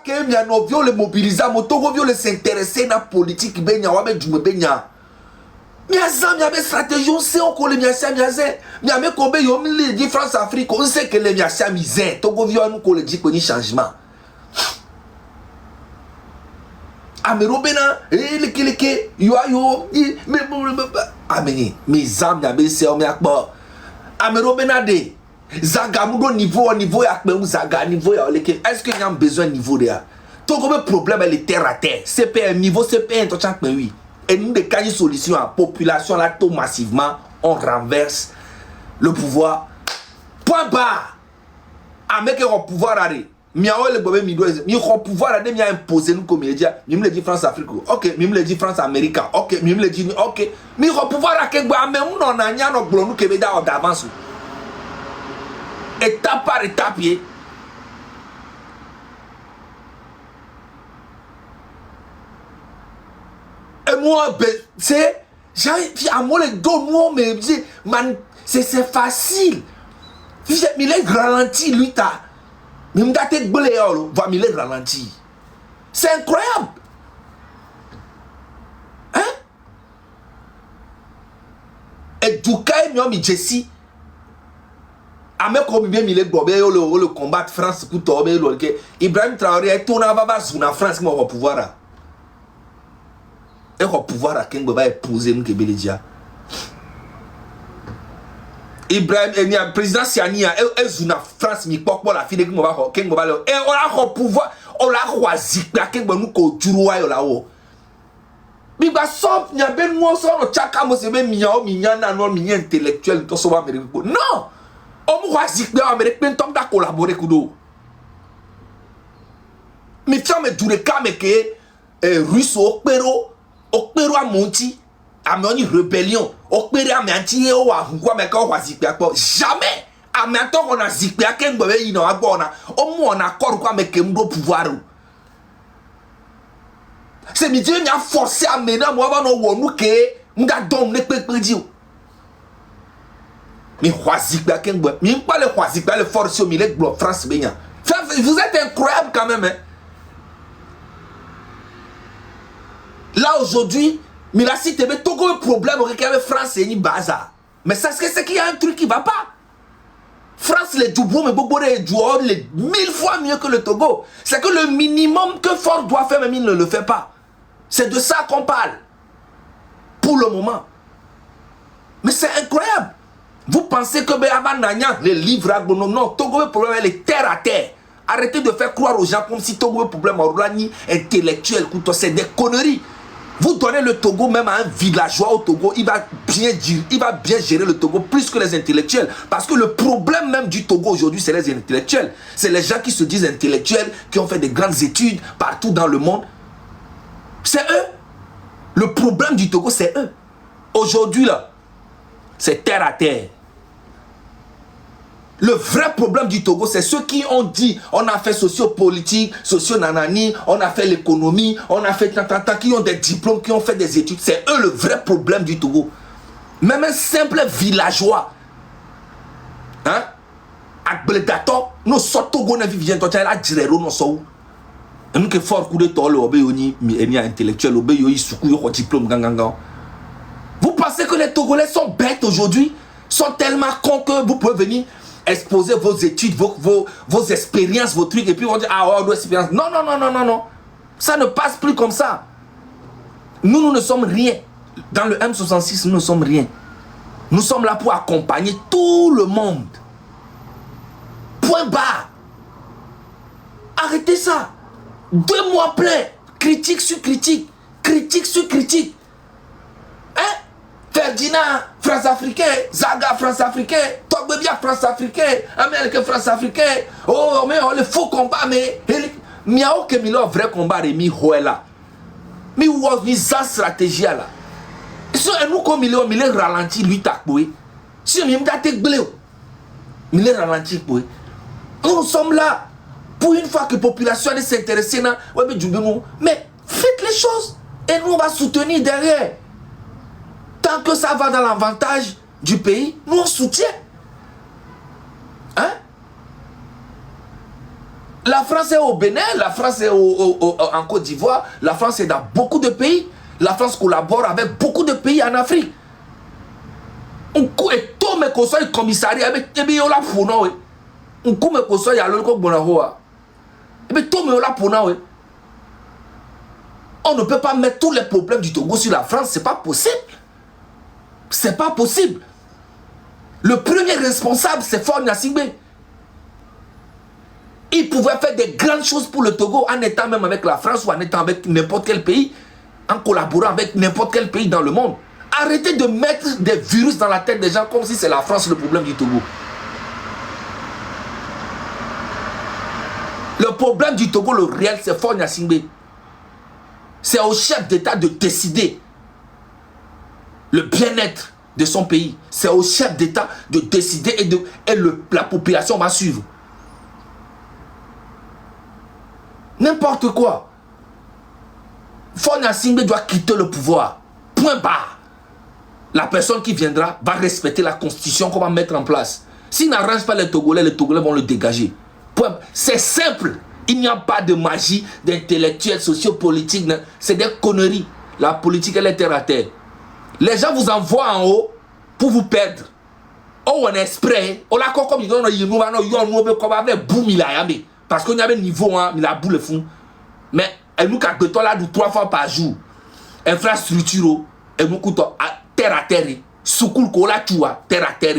Que mia novio le mobiliser moto vio le s'intéresser na politique benya wa be djume benya mia zam mia be stratégie on sait on ko le mia sia mia zé mia me ko be yo mi di France Afrique on sait que le mia sia misère Togo vio nous ko le dit ko ni changement amero bena le keleke yo ayo me ameni mi zam mia be se o mia kpo amero bena de Zaga mudo niveau ya kbe zaga niveau ya oleke est-ce que y a besoin niveau de to comme problème elle est terre à terre CPN niveau CPN to chaque oui et nous de cahier solution à population là tout massivement on renverse le pouvoir point bas avec le pouvoir arrêt miaole le bobé mido mi ko pouvoir là de mi imposer nous comme média mi me dit France Afrique OK mi me dit France Amérique OK mi me dit OK mi ko pouvoir à kegba même non na nya no gblo nous kebe da d'avance étape par étape. Et moi, c'est. J'ai à moi les deux mots, mais c'est facile. Mais les ralenti, lui, t'as. Mais m'date bléo, va me les ralenti. C'est incroyable. Hein? Et du cas, il Jesse. Avec combien de bobé le combat France pour tomber le Ibrahim Traoré est tourné à Zuna France qui va pouvoir et va pouvoir à quel va épouser nous Kebeledja Ibrahim et président Siania et Zuna France mi pok la fille qui va quel va et on a pouvoir on l'a choisi à quel va nous ko juroa yo là-haut bi ba sop nya ben mo so no chaka mo se be minya na no minya intellectuel to so ba non. On va dire que l'Amérique a collaboré avec nous. Mais ça me dit que Russe au Pérou a monté, a mené une rébellion, au Pérou a menti, jamais. A maintenant on a dit que on a accord avec le pouvoir. C'est midi, on a forcé à mener moi, nous que nous avons donné le mais pas le force au milieu de France. Vous êtes incroyable quand même. Hein? Là aujourd'hui, mais la cité mais Togo un problème avec France et ni bazar. Mais ça c'est qu'il y a un truc qui va pas. France les Djoubou mais Bobo les Djouor les 1000 fois mieux que le Togo. C'est que le minimum que Fort doit faire même il ne le fait pas. C'est de ça qu'on parle. Pour le moment. Mais c'est incroyable. Vous pensez que les livres non, Togo le problème est terre à terre. Arrêtez de faire croire aux gens comme si Togo le problème intellectuel, c'est des conneries. Vous donnez le Togo même à un villageois au Togo, il va bien gérer le Togo plus que les intellectuels. Parce que le problème même du Togo aujourd'hui, c'est les intellectuels. C'est les gens qui se disent intellectuels, qui ont fait des grandes études partout dans le monde. C'est eux. Le problème du Togo, c'est eux. Aujourd'hui là, c'est terre à terre. Le vrai problème du Togo, c'est ceux qui ont dit on a fait socio-politique, socio-nanani, on a fait l'économie, on a fait tantanta, qui ont des diplômes, qui ont fait des études. C'est eux le vrai problème du Togo. Même un simple villageois, hein, à Bledato, nous sommes Togo, nous vivons dans la Jirero, nous sommes. Nous qui fort coup de tol, obéi, ni intellectuel, obéi, soukou, yo diplôme, gangangan. Vous pensez que les Togolais sont bêtes aujourd'hui, sont tellement cons que vous pouvez venir exposer vos études, vos expériences, vos trucs, et puis on dit, ah, on doit expérience. Non, non, non, non, non, non. Ça ne passe plus comme ça. Nous ne sommes rien. Dans le M66, nous ne sommes rien. Nous sommes là pour accompagner tout le monde. Point barre. Arrêtez ça. 2 mois pleins. Critique sur critique. Critique sur critique. Hein? Ferdinand, France africain. Zaga, France africain. Togbebia, France africain. Américain, France africain. Oh, mais on le faux combat, mais. Miao que mi lo vrai combat et mi hoela. Mi wo mi za stratégie là. Si nous comme il est ralenti lui takboué. Si mi m'date bleu. Il est ralenti boy. Nous sommes là pour une fois que la population est s'intéresser na mais faites les choses et nous on va soutenir derrière. Tant que ça va dans l'avantage du pays, nous on soutient. Hein? La France est au Bénin, la France est en Côte d'Ivoire, la France est dans beaucoup de pays. La France collabore avec beaucoup de pays en Afrique. On et tout me conseille le commissariat avec la fona oui. On me conseille à l'autre bonahoa. Et bien tout me la fona oui. On ne peut pas mettre tous les problèmes du Togo sur la France, c'est pas possible. C'est pas possible. Le premier responsable, c'est Faure Gnassingbé. Il pouvait faire des grandes choses pour le Togo en étant même avec la France ou en étant avec n'importe quel pays, en collaborant avec n'importe quel pays dans le monde. Arrêtez de mettre des virus dans la tête des gens comme si c'est la France le problème du Togo. Le problème du Togo, le réel, c'est Faure Gnassingbé. C'est au chef d'État de décider le bien-être de son pays. C'est au chef d'État de décider et la population va suivre. N'importe quoi. Faure Gnassingbé doit quitter le pouvoir. Point barre. La personne qui viendra va respecter la constitution qu'on va mettre en place. S'il n'arrange pas les Togolais vont le dégager. C'est simple. Il n'y a pas de magie d'intellectuels, sociopolitiques. C'est des conneries. La politique, elle est terre à terre. Les gens vous envoient en haut pour vous perdre. Oh, on est prêt. On a comme ils ont parce qu'on y avait niveau, hein, il a boule fou. Mais elle nous a 3 fois par jour. Infrastructure, elle nous coûte terre à terre. Soukoul kola tua, terre à terre.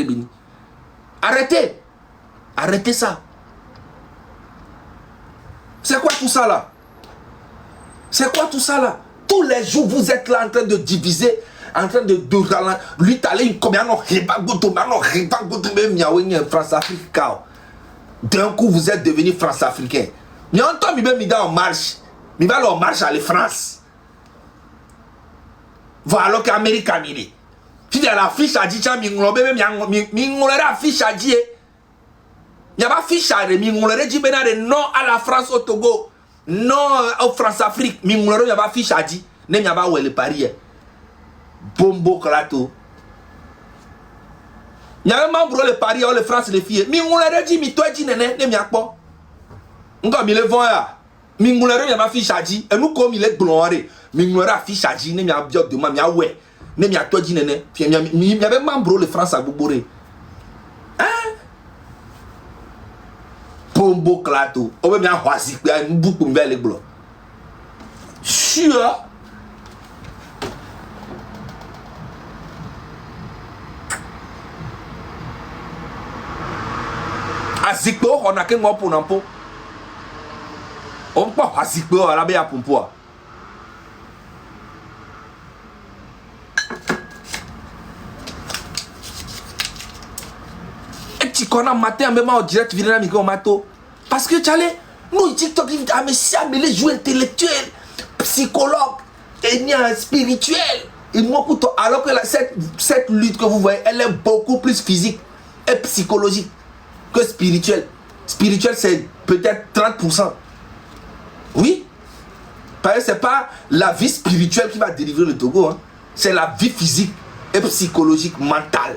Arrêtez. Arrêtez ça. C'est quoi tout ça là? C'est quoi tout ça là? Tous les jours, vous êtes là en train de diviser, en train de lui t'aller combien non France-Afrique. D'un coup, vous êtes devenu France-Africain. Mais en temps, il va en marche. Il va en marche à la France. Voilà qu'Amérique a mis. Si la fiche a dit, il y a la fiche a dit. Il y a pas fiche à dire, non à la France au Togo, non au France-Afrique. Il y a pas fiche à dire, il y a pas où le Paris. Bombo Klato. Il y a un membre le Paris ou le France les filles. Mais on l'a dit, mais toi dis néné, ne m'y a pas. On a mis le vent là. Mais on l'a dit, il y a ma fiche à dire. Et nous comme il est gloré. Mais on l'a fiche à dire, ne m'y a bien de moi, mais a ouais. Ne m'y a toi dis néné. Il y avait membre le France à Boboré. Hein? Bombo Klato. On va bien voir si il y a une boucle pour les blancs. Sûr. Azikpo, on a qu'un mot pour n'importe. On peut pas Azikpo à la béa pour poids. Et tu connais matin, même en direct, tu viens à micro mato. Parce que tu allais, nous, TikTok, mais les joueurs intellectuels, psychologues, et spirituels. Et moi, alors que cette lutte que vous voyez, elle est beaucoup plus physique et psychologique que spirituel. Spirituel, c'est peut-être 30%. Oui. Parce que c'est pas la vie spirituelle qui va délivrer le Togo. Hein. C'est la vie physique et psychologique, mentale.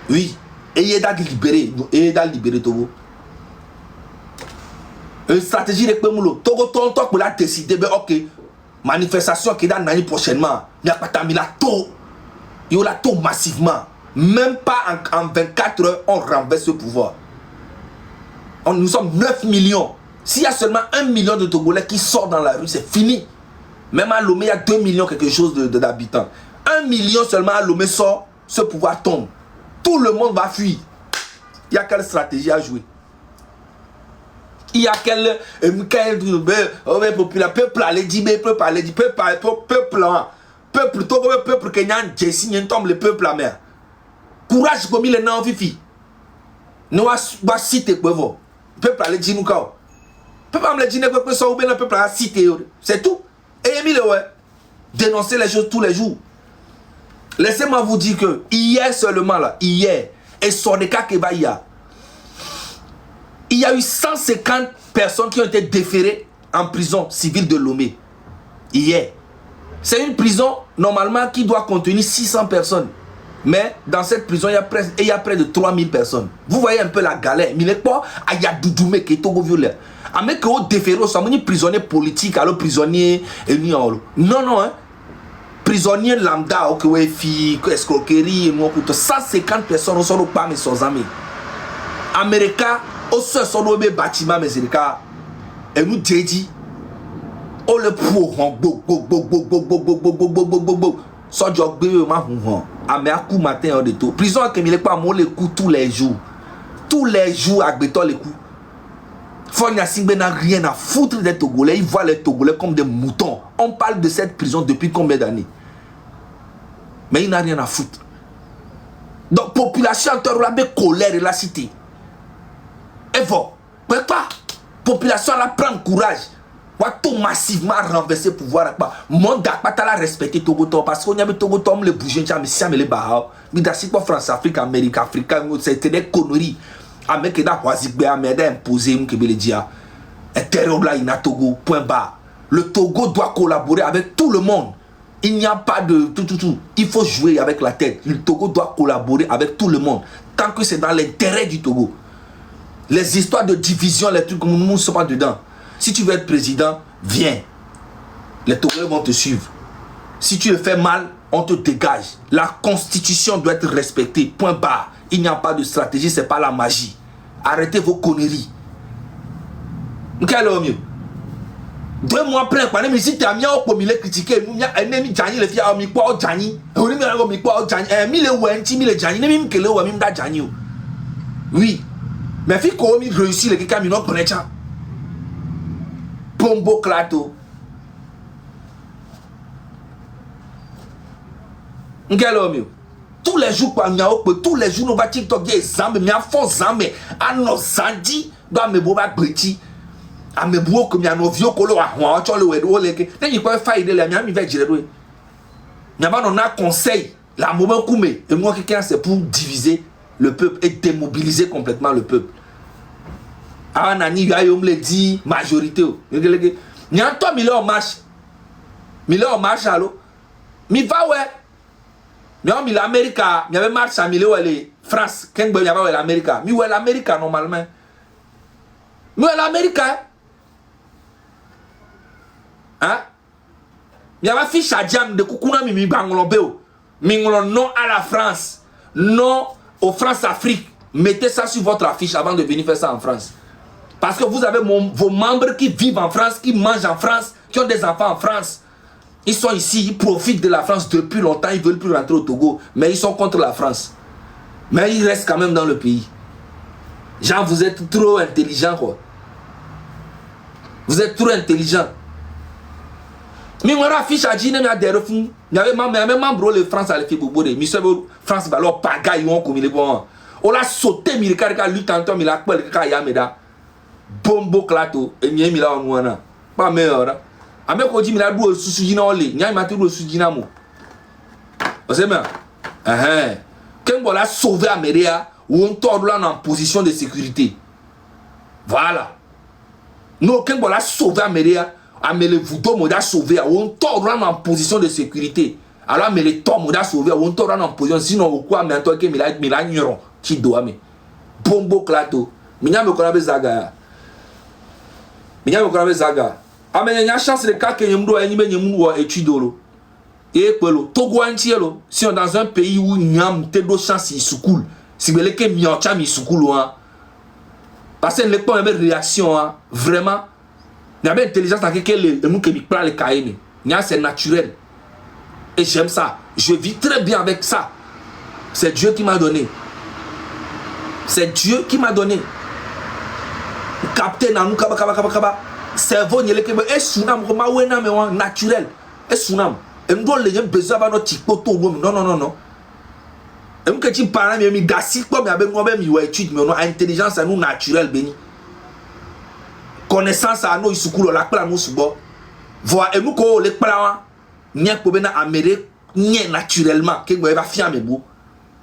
Oui. Et il est à libérer. Et il est à libérer Togo. Une stratégie de Pemoulo. Togo, ton pour la décider. Ben, ok. Manifestation qui est dans l'année prochainement. Il n'y a pas de taux. Il y a taux massivement. Même pas en 24 heures, on renverse ce pouvoir. Nous sommes 9 millions. S'il y a seulement 1 million de Togolais qui sortent dans la rue, c'est fini. Même à Lomé, il y a 2 millions quelque chose d'habitants. 1 million seulement à Lomé sort, ce pouvoir tombe. Tout le monde va fuir. Il y a quelle stratégie à jouer? Il y a quel peuple, peuple allait dire, peuple allait dire, peuple, peuple qui n'a pas tombe le peuple à mer. Courage comme il est non fifi. Nous va citer quoi vous. Peuple allait dire nous quoi. Peuple me dire que ça ou bien le peuple a cité. C'est tout. Et Emile ouais. Dénoncer les choses tous les jours. Laissez-moi vous dire que hier seulement là, hier et sur des cas qu'il y a. Il y a eu 150 personnes qui ont été déférées en prison civile de Lomé. Hier. C'est une prison normalement qui doit contenir 600 personnes. Mais dans cette prison, il y a près de 3000 personnes. Vous voyez un peu la galère. Mais il n'est pas à Yadoudoumé qui est au violeur. Avec au déféré, ça me dit prisonnier politique, alors prisonnier. Non, non, hein. Prisonnier lambda, ok, ouais, fille, escroquerie, 150 personnes au sol pas, mais sans amis. Américain, au sol, son bâtiment, mais c'est le cas. Et nous, dit, oh le pour, so job ma ame aku matin en de tout prison que mi le pas mo le coup tous les jours agbeto le coup Fonia Singbe n'a rien à foutre des Togolais, ils voient les Togolais comme des moutons. On parle de cette prison depuis combien d'années? Mais il n'a rien à foutre. Donc population la colère et la cité et voilà pas population la prend courage. Tout massivement renverser pouvoir. Mon gars, pas la respecter Togo parce qu'on y a Togo le bouger, mais si les barres, mais dans pas France, Afrique, Amérique, Afrique, c'était des conneries. Avec la Huazigbe, Amérique imposé, on peut le dire. Un terror là, il y a Togo, point barre. Le Togo doit collaborer avec tout le monde. Il n'y a pas de tout. Il faut jouer avec la tête. Le Togo doit collaborer avec tout le monde. Tant que c'est dans l'intérêt du Togo. Les histoires de division, les trucs, nous ne sommes pas dedans. Si tu veux être président, viens. Les Togolais vont te suivre. Si tu le fais mal, on te dégage. La constitution doit être respectée. Point barre. Il n'y a pas de stratégie, c'est pas la magie. Arrêtez vos conneries. Quel est le mieux? 2 mois plein, mais si tu as mis au comité critiqué, nous avons mis Djani, les filles ont mis quoi au Djani? On a mis quoi au Djani? Mis le Wenti, mis le Djani, même que le Wami da Djani. Oui. Mais si qu'on a réussi, les gars, ils n'ont pas ça. Pombo Klato. Tous les jours, tous les jours, nous va TikTok, il y a des zambes, mais à fond zambes, à nos zandi, dans mes beaux petit. À mes beaux comme il y a nos vieux colos, à moi, tu as le wedo, les gars. Il peut faire aider les miens, il va gérer. Il y a un conseil, la moment coumé. Et moi, quelqu'un, c'est pour diviser le peuple et démobiliser complètement le peuple. Ah, nani, il y a me dit majorité. Il y a un temps, il est en marche. Il est en marche, allô. Mais va, ouais. Mais on l'Amérique, il y avait marche à Mille ou France, quand il y avait l'Amérique. Mais où est l'Amérique normalement? Mais où est l'Amérique? Hein? Il y avait fiche à Diam de Koukouna Mimi Bangolobeo. Mingolon non à la France. Non aux France-Afrique. Mettez ça sur votre affiche avant de venir faire ça en France. Parce que vous avez vos membres qui vivent en France, qui mangent en France, qui ont des enfants en France. Ils sont ici, ils profitent de la France depuis longtemps, ils ne veulent plus rentrer au Togo. Mais ils sont contre la France. Mais ils restent quand même dans le pays. Genre, vous êtes trop intelligents, quoi. Vous êtes trop intelligents. Mais on a affiché à Djine, il y a des refus. Il y avait même membre de France à l'effet Bobo. Monsieur France, alors, pagaille, on comme il est bon. On a sauté, il y a lui tantôt, il a quoi, il y a Meda. Bombo Klato, et il y a un pas meilleur. Avec on dit, il a doué sous Sujina, il y a un matin sous Sujina. Vous savez, quand on a sauvé Améria, ou on tourne là en position de sécurité. Voilà. Nous, quand on a sauvé Améria, Amélé Voudo m'a sauvé, ou on tourne là en position de sécurité. Alors, Amélé Tom m'a sauvé, ou on tourne là en position, sinon, au quoi, mais toi, qu'il a ignorant, qui doit, mais. Bombo Klato, mais il y a un zaga. Mais il y a un zaga. Ah, mais il y a une chance de cas que nous avons étudié. Et Togo entier, si on est dans un pays où il y a une chance de secours, si vous voulez que il y a une secours, parce que les gens ont une réaction, vraiment. Il y a une intelligence dans laquelle nous qui prend les cahiers. C'est naturel. Et j'aime ça. Je vis très bien avec ça. C'est Dieu qui m'a donné. C'est Dieu qui m'a donné. Capté dans nous, cerveau, il est sunam, naturel. Et sunam. Et nous avons besoin de notre type. Non. Et nous, quand tu parles, mais il y a une étude, mais on a intelligence à nous naturelle, béni. Connaissance à nous, il y a la clé à nous, voir, et nous, quand les plans, il y a un Amérique, naturellement, qui va faire mes bouts.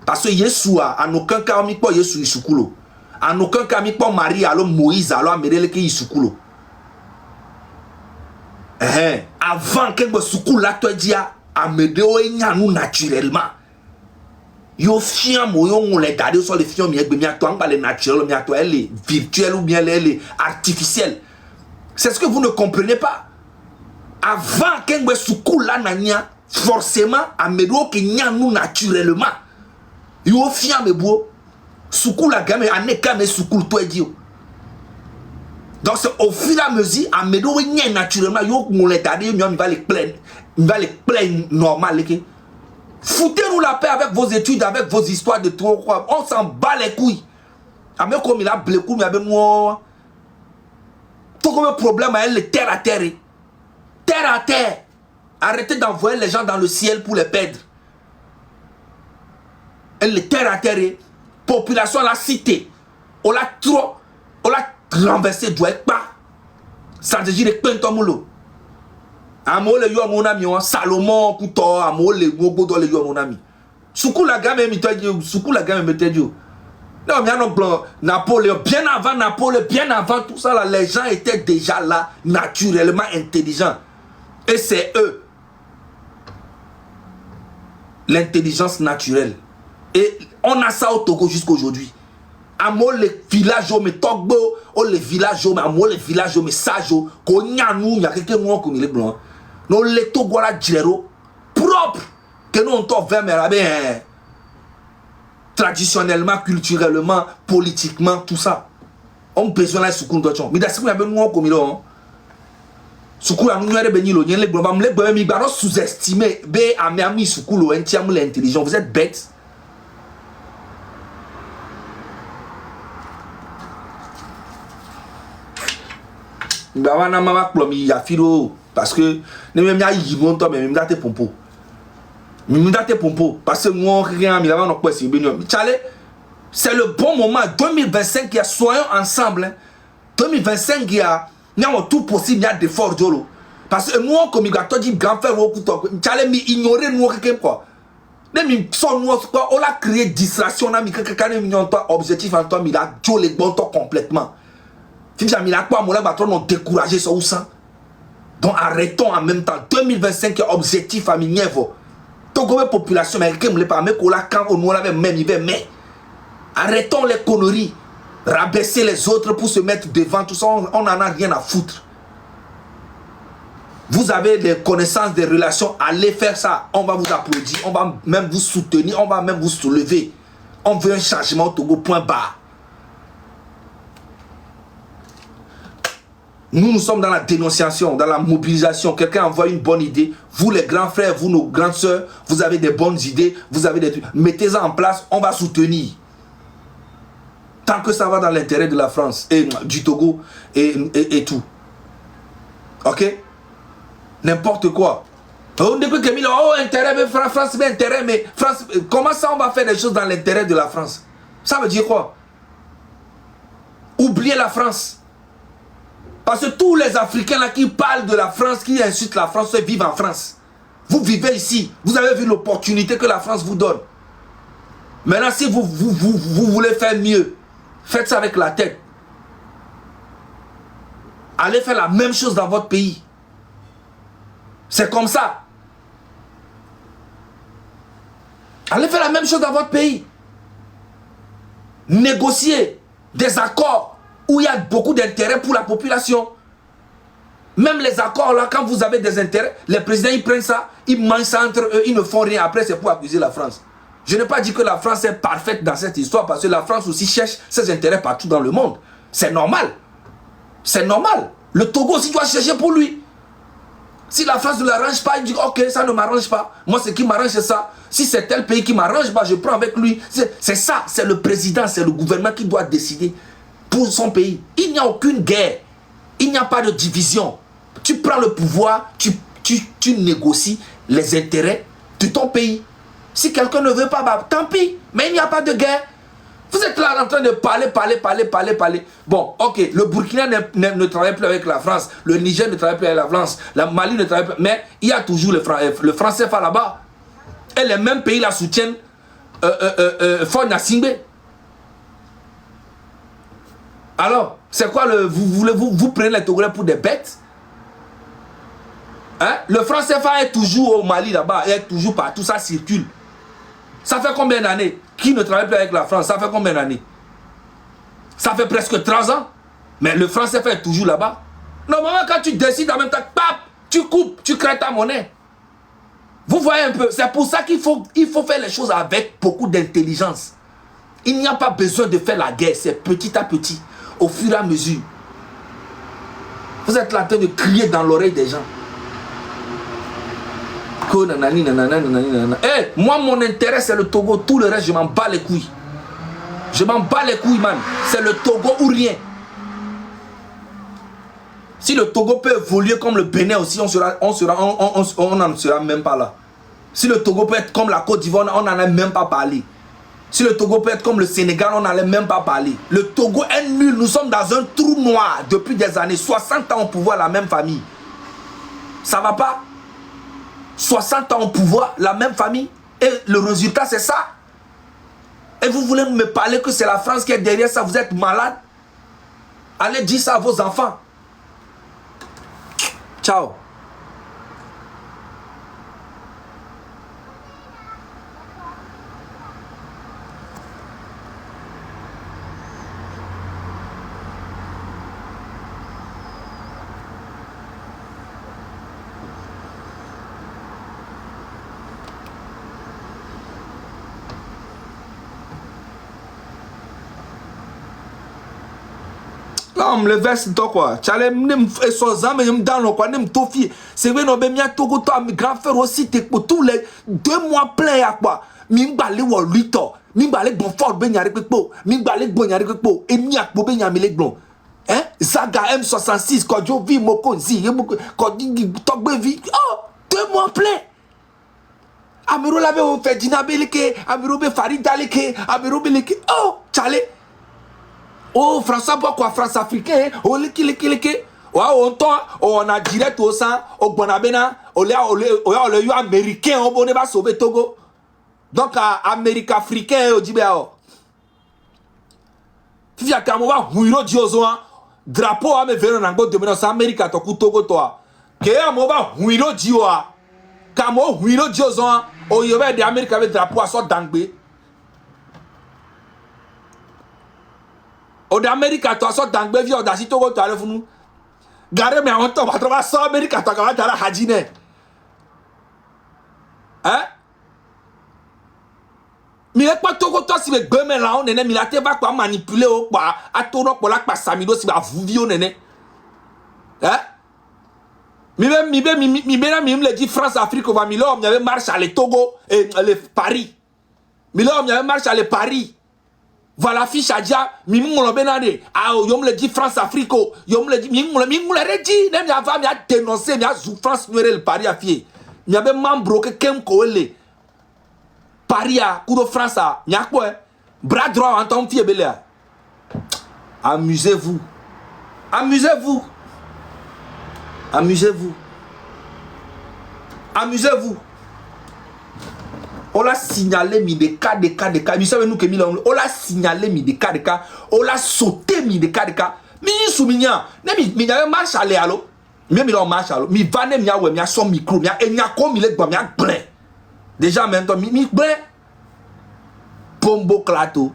Parce que Yeshua, en aucun cas, on pas Yeshua Isukulo. En aucun cas, on pas Marie, alors Moïse, alors Amérique qui Isukulo. Avant que le Soukoula te dise, Amédéo est nous naturellement. Yo fiam on les garder sur les fiam mi toi pas les naturels mi toi elle est virtuelle ou bien elle est artificielle. C'est ce que vous ne comprenez pas. Avant qu'un soukou la nanya forcément amedo que nya nous naturellement. Yo fiam beau soukou la gamme aneka mais soukou toi dio. Donc c'est au fur et à mesure amedo nya naturellement yo on les garder mi va les plaindre normal que foutez-nous la paix avec vos études, avec vos histoires de trop quoi. On s'en bat les couilles. Avec comme il a blé couilles, avec moi. Tout comme un problème à elle, le terre à terre. Terre à terre. Arrêtez d'envoyer les gens dans le ciel pour les perdre. Elle le terre à terre. Population la cité. On l'a trop. On l'a renversé, doit être pas. Ça veut dire que Pentomoulo. Amole yo mon ami Salomon kuto amole gogo do le yo mon ami soukou la gamme mi tadi soukou la gamme me tadi non mais non blanc Napoléon bien avant tout ça là les gens étaient déjà là naturellement intelligents et c'est eux l'intelligence naturelle et on a ça au Togo jusqu'aujourd'hui amole les villages me Togbo o les villages me amole les villages me sajo ko nyanu nya quelqu'un moi comme les blancs. Nous les Togola Djero propre que nous on t'offre bien traditionnellement, culturellement, politiquement, tout ça. On besoin de soukoun d'autres. Mais d'ailleurs, nous avons comme il a soukoun a nous avons béni le lien les globaux les globaux mi baron sous-estimé b a mi soukoun le entièrement l'intelligent. Vous êtes bêtes. Bawana mama plomi ya filo. Parce que ne même ya yibon to même date pompo. Même date pompo parce que moi rien mi avant quoi c'est béni. C'est le bon moment 2025 qui a soyons ensemble. Hein. 2025 il y a tout possible il y a des forts jolo. Parce que moi comme il a dit grand frère au couteau. Chale mi ignorer nous quelque quoi. Ne mi son nous quoi on a créé distraction na mi quelqu'un mi non toi objectif en toi mi la jolé bon toi complètement. Si j'ai mis la quoi mon là battre non décourager ça ou ça. Donc arrêtons en même temps 2025 objectif à Minievo. Donc comme population américaine me pas mais quand on avait même il mais arrêtons les conneries, rabaisser les autres pour se mettre devant tout ça, on en a rien à foutre. Vous avez des connaissances, des relations, allez faire ça, on va vous applaudir, on va même vous soutenir, on va même vous soulever. On veut un changement au Togo point barre. Nous sommes dans la dénonciation, dans la mobilisation. Quelqu'un envoie une bonne idée. Vous, les grands frères, vous, nos grandes sœurs, vous avez des bonnes idées. Vous avez des trucs. Mettez-en en place. On va soutenir. Tant que ça va dans l'intérêt de la France et du Togo et tout. Ok? N'importe quoi. On dit que oh, intérêt, mais France, mais intérêt, mais France. Comment ça on va faire des choses dans l'intérêt de la France? Ça veut dire quoi? Oubliez la France. Parce que tous les Africains là qui parlent de la France, qui insultent la France, vivent en France. Vous vivez ici. Vous avez vu l'opportunité que la France vous donne. Maintenant, si vous voulez faire mieux, faites ça avec la tête. Allez faire la même chose dans votre pays. C'est comme ça. Allez faire la même chose dans votre pays. Négocier des accords où il y a beaucoup d'intérêts pour la population. Même les accords là, quand vous avez des intérêts, les présidents ils prennent ça, ils mangent ça entre eux, ils ne font rien. Après c'est pour accuser la France. Je n'ai pas dit que la France est parfaite dans cette histoire parce que la France aussi cherche ses intérêts partout dans le monde. C'est normal. C'est normal. Le Togo aussi doit chercher pour lui. Si la France ne l'arrange pas, il dit ok, ça ne m'arrange pas. Moi ce qui m'arrange c'est ça. Si c'est tel pays qui m'arrange, bah, je prends avec lui. C'est ça, c'est le président, c'est le gouvernement qui doit décider pour son pays. Il n'y a aucune guerre. Il n'y a pas de division. Tu prends le pouvoir, tu négocies les intérêts de ton pays. Si quelqu'un ne veut pas, bah, tant pis. Mais il n'y a pas de guerre. Vous êtes là en train de parler. Bon, ok, le Burkina ne travaille plus avec la France. Le Niger ne travaille plus avec la France. La Mali ne travaille plus. Mais il y a toujours le français là-bas. Et les mêmes pays la soutiennent. Fort Nassimbe. Alors, c'est quoi vous prenez les Togolais pour des bêtes? Hein? Le franc CFA est toujours au Mali là-bas, est toujours partout, ça circule. Ça fait combien d'années? Qui ne travaille plus avec la France? Ça fait combien d'années? Ça fait presque 30 ans. Mais le franc CFA est toujours là-bas. Normalement, quand tu décides en même temps, pap, tu coupes, tu crées ta monnaie. Vous voyez un peu, c'est pour ça qu'il faut faire les choses avec beaucoup d'intelligence. Il n'y a pas besoin de faire la guerre, c'est petit à petit, au fur et à mesure. Vous êtes là en train de crier dans l'oreille des gens. Hey, moi, mon intérêt, c'est le Togo. Tout le reste, je m'en bats les couilles. Je m'en bats les couilles, man. C'est le Togo ou rien. Si le Togo peut évoluer comme le Bénin aussi, on n'en sera même pas là. Si le Togo peut être comme la Côte d'Ivoire, on n'en a même pas parlé. Si le Togo peut être comme le Sénégal, on n'allait même pas parler. Le Togo est nul. Nous sommes dans un trou noir depuis des années. 60 ans au pouvoir, la même famille. Ça va pas? 60 ans au pouvoir, la même famille. Et le résultat, c'est ça. Et vous voulez me parler que c'est la France qui est derrière ça? Vous êtes malade? Allez dire ça à vos enfants. Ciao. Là, on me le verse toi quoi. Tchale, et son âme, il me donne quoi, il me toffie. C'est vrai, non, mais mia togo, toi, mes grands frères aussi, t'es pour tous les 2 mois plein à quoi. Mimbalé ou 8 ans. Mimbalé bon fort, ben y'a répepo. Mimbalé bon y'a répepo. Et miak bo ben y'a mélé blond. Hein? Zaga M66, quand je vis mon zi, quand je togbe vie. Oh, 2 mois plein. Amiro lave au fait dinabeleke, Amiro be farida leke, Amiro beleke. Oh, tchale. Oh, François quoi, France africain, oh, leke. On a direct au sang, au Bonabena, on eu américain, on va sauver Togo. Donc, Amérique africain, au Dibéao. Puis, il y a un moment, Huiro Diozoan, drapeau à me venir en Angola, de Amérique à Togo, toi. Que un moment, Huiro Dioa, Kamo, Huiro Diozoan, au Yobe de Amérique avec drapeau à sort d'Angbe. Au d'Amérique à toi, sort d'Angbe, vieux, d'Asi Togo, tu as le fou. Gare, mais on tombe à travers ça, Amérique à toi, tu as la Hadine. Hein? Mais pas Togo, toi, si le gomme là, on est né, il a été va quoi manipuler au quoi, à tourner pour la passe Samido, si va vous vivre, on est né. Hein? Mi me dit France-Afrique, on va mi l'homme, il y avait marche à les Togo et les Paris. Mi l'homme, il y avait marche à les Paris. Voilà, fiche à dia, mi m'ont benade. Ah, yom le dit France-Afrique, yom le dit, mi m'ont le dit, même avant, mi a dénoncé, mi a France, mi le Paris à fier. Mi avait membre que kem koele. Paris à coup de France à mi a quoi? Bras droit en tant que belé. Amusez-vous. Amusez-vous. Amusez-vous. Amusez-vous. On l'a signalé mis des cas. Mais savez nous que on l'a signalé mis des cas. On l'a sauté mis des cas. Mais il souminia. Mais y avait marche à l'éalo. Même il en marche à l'eau. Mais va ne mia ouais mia son micro. Mia et mia comme il est bon mia blanc. Déjà maintenant mi blanc. Pombo clato.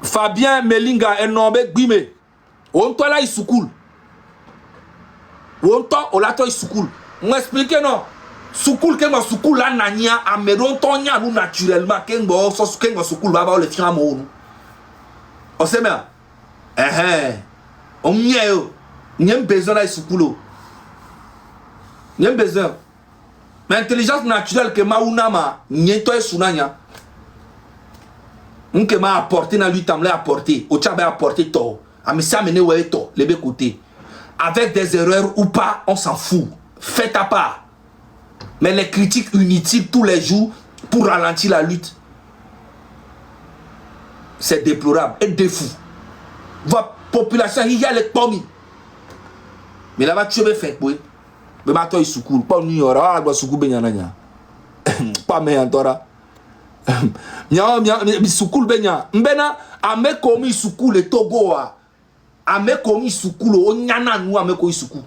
Fabien Melinga et Nombe Guime. On toi là il soukoul. On toi on là toi il soukoul. On explique non. Soukoul que moi soukoul là nania ameron tonya nous naturellement que ngo so que ngo soukoul va avoir le tien mo. On sait bien. On mien yo. N'yem besoin là soukoul. N'yem besoin. Mais intelligence naturelle que mauna ma n'yem toi sunanya. On m'a apporté dans lui, t'as apporté. Au tchabé apporté toi. A me ça mené ouais toi, les deux côtés. Avec des erreurs ou pas, on s'en fout. Fais ta part. Mais les critiques inutiles tous les jours pour ralentir la lutte, c'est déplorable. Et des fous. Votre population, il y a les pommes. Mais là-bas, tu veux faire quoi? Mais maintenant, il soukoule. Pas New York. Ah, il soukoule bien. Pas mais en tora. mi sukul benya mbena ame komi sukul le Togo a ame komi sukul o nyana nu ame komi sukul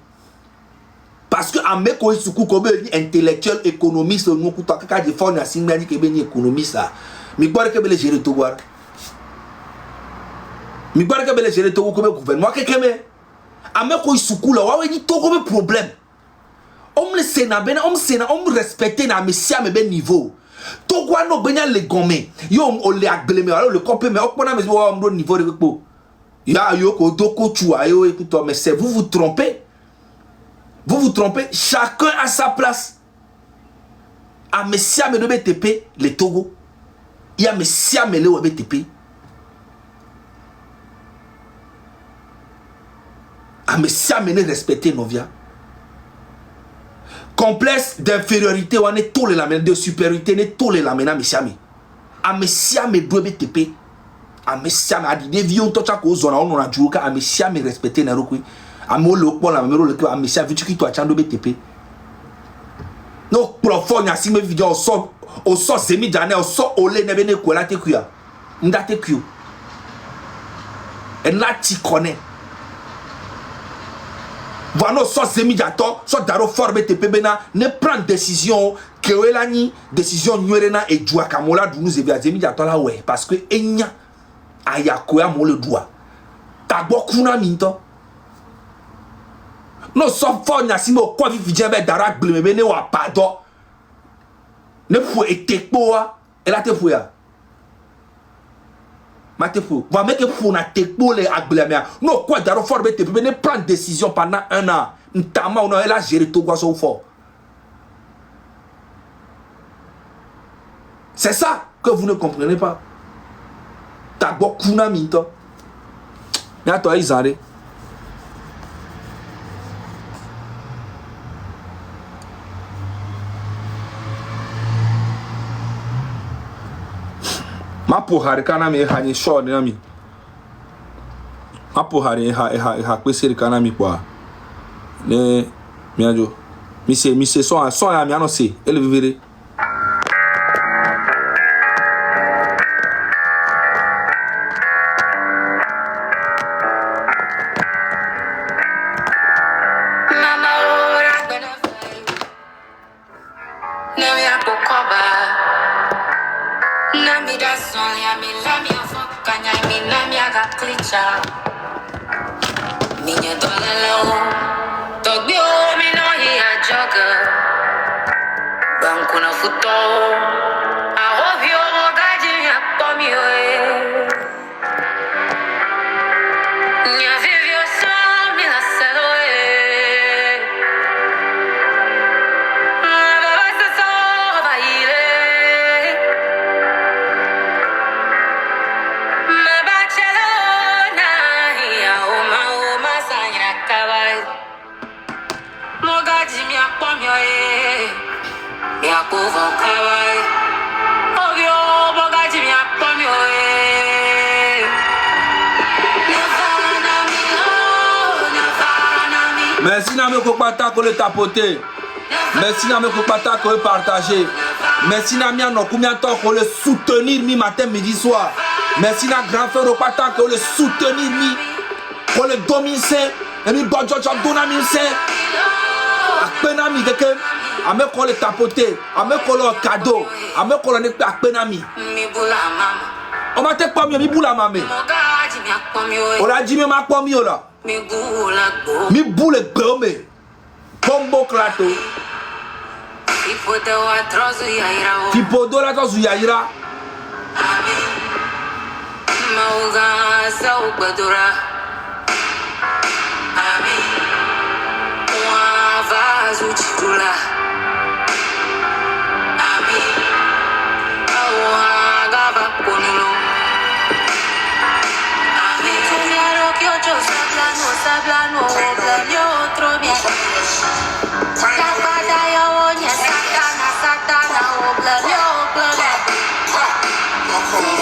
parce que ame komi sukul ko be intellectuel économiste nu ku to ka de fond na singa ni ke be ni économiste a mi gbore ke be le gérer Togo mi gbore ke be le gérer Togo ko be gouvernement ke keme ame komi sukul wa we ni Togo be problème on le sena bena on sena on respecter na mesia me be niveau Togo no benya le gomé yo o le agbeleme alors le compé mais okpona me o ndo niveau de ko ya yo ko doko chua yo écoute mais c'est vous vous trompez chacun à sa place a mesia me do BTP le Togo il y a mesia me le BTP a mesia me ne respecter novia complexe d'infériorité ou tout les lamena de supériorité ne tout les lamena mesiami a mesiami doit BTP a mesiami a dit vion to chako zona on a juka a mesiami respecter na rokui a mo le pon la memero le a mesiami tu ki to achando BTP no profond ya si me video o so semi jane o so ole ne bene ko la te kuya ndate kuyo et là tu connais voilà soit semi-jato, soit daro fort BTP bena ne prend décision que elani décision nyerena et joua kamola du nous evia semi-jato la ouais parce que enya ayakoya mo le doigt tagbo kuna minto no so fort nya simo kwa vivien be dara gleme bene wa pardon ne faut etekpo wa ela te fuya Matefou, va mettre pour na tekbo le agbleme. Non quoi daro fort BTP ne prend décision pendant un an. Ntama on a la gérer tout quoi so fort. C'est ça que vous ne comprenez pas. Tagbo kuna minto. Mais toi izare. Ma porrada kana me hani short na mi ma porrada ha kwesiri kana mi kwa ne mi ajo mi se so ya mi ano se ele vivere Minha dona Leon, Togbi o mi no hi jogger. Banco na futol, a ovio mo gadinha pomio e. Minha vivio só me la celo e. Ma vai se só vai ir. Ma Barcelona ia uma sanha cavai. Mo gadinha pomio e. Minha curva cavai. Ovio mo gadinha pomio e. Merci na me ko pata ko le tapoter. Merci na me ko pata ko le partager. Merci na mi no combien temps ko le soutenir mi matin midi soir. Merci na grand frère au pata ko le soutenir mi. Ko le dominer et mi bojo chop dona mi se. Akpena mi keke ame ko le tapoter, ame ko le cadeau, ame ko le nekpe akpena mi. Mi bula mama. O ma te pa mi bula mame. Mo gadinha pomio e. O la jimi ma pa mi o la. Mi bula go. Mi boule gome. Bombo klato. Tipo de atroz e aira. Tipo do la to zuyaira. Mauga sa ubadura. Ami. Wa vazu chula. Ami. Awa gava konulo. Ami. Tumiaro que ocho sablano, oblanio otro bien. Tapada yo oña satana, oblanio.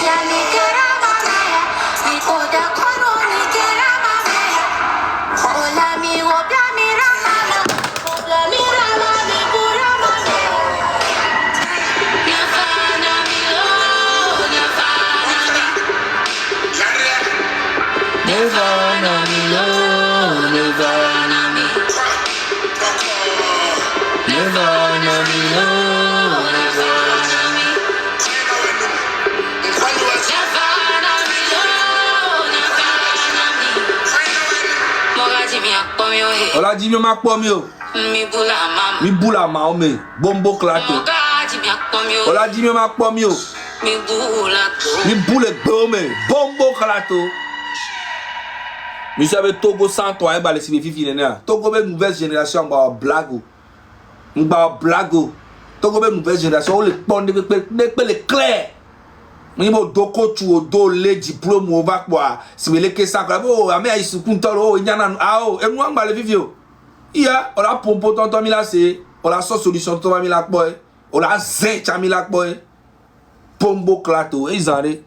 Ya ni quiera mamaya, mi oda kono ni quiera mamaya. Hola amigo, bla mira mala, obla mira la mi pura mamaya. Mi afana mi lo, On l'a dit, ma pomio. Mi boula ma ome. Bombo clato. On l'a dit, ma pomio. Mi boule gome. Bombo clato. Mi savez Togo sans toi, et balé si fifi nena. Togo be nouvelle génération ba blago. Ba blago. Togo be nouvelle génération, on le pon de le clair. Mi mo doko tu o do le diplôme o va quoi. Si me le que ça oh ame ay su kuntolo o nyana ah e mo ngba le vivio. Iya, on la pompo tonton mi la c'est, on la so solution tonton mi la boy. On la zé chami la boy. Pombo clato, e zare.